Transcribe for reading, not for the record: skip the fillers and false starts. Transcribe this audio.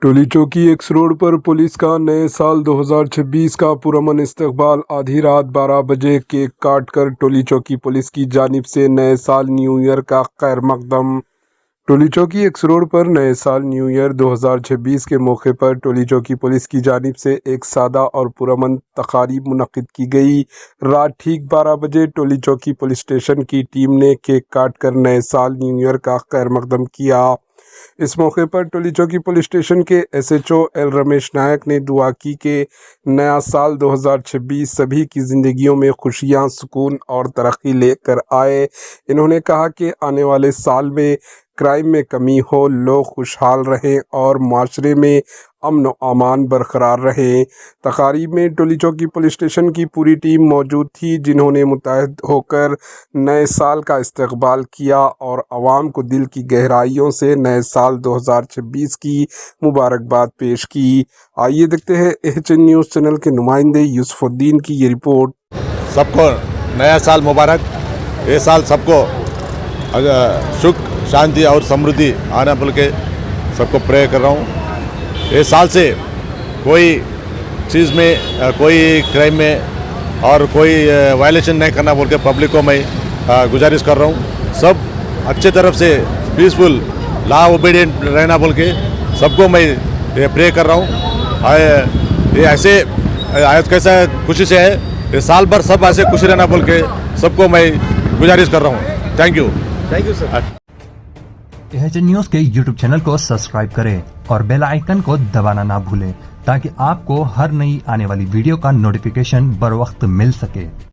टोली चौकी x road पर police का नए साल 2026 का पुरअमन इस्तकबाल। आधी रात 12 बजे केक काट कर टोली चौकी पुलिस की जानिब से नए साल न्यू ईयर का खैर मकदम। टोली चौकी एक्स रोड पर नए साल न्यू ईयर 2026 के मौके पर टोली चौकी पुलिस की जानिब से एक सादा और पुरअमन तकारीब मुनक्किद की गई। रात ठीक 12 बजे टोली चौकी पुलिस स्टेशन की टीम ने केक काट कर नए साल न्यू ईयर का खैर मकदम किया। इस मौके पर टोली चौकी पुलिस स्टेशन के एसएचओ एल रमेश नायक ने दुआ की कि नया साल 2026 सभी की ज़िंदगियों में खुशियां, सुकून और तरक्की लेकर आए। इन्होंने कहा कि आने वाले साल में क्राइम में कमी हो, लोग खुशहाल रहें और माशरे में अमन व अमान बरकरार रहे। तकारीब में टोली चौकी पुलिस स्टेशन की पूरी टीम मौजूद थी, जिन्होंने मुत्तहद होकर नए साल का इस्तकबाल किया और आवाम को दिल की गहराइयों से नए साल 2026 की मुबारकबाद पेश की। आइए देखते हैं एचएन न्यूज़ चैनल के नुमाइंदे यूसुफुद्दीन की ये रिपोर्ट। सबको नया साल मुबारक। ये साल सबको सुख, शांति और समृद्धि आना बोल के सबको प्रे कर रहा हूँ। ये साल से कोई चीज़ में, कोई क्राइम में और कोई वायलेशन नहीं करना बोल के पब्लिक को मैं गुजारिश कर रहा हूँ। सब अच्छे तरफ से पीसफुल, लॉ ओबीडियंट रहना बोल के सबको मैं ये प्रे कर रहा हूँ। ये ऐसे आज कैसा खुशी से है, ये साल भर सब ऐसे खुशी रहना बोल के सबको मैं गुजारिश कर रहा हूँ। Thank you sir. HN news के यूट्यूब चैनल को सब्सक्राइब करें और बेल आइकन को दबाना ना भूलें ताकि आपको हर नई आने वाली वीडियो का नोटिफिकेशन बर वक्त मिल सके।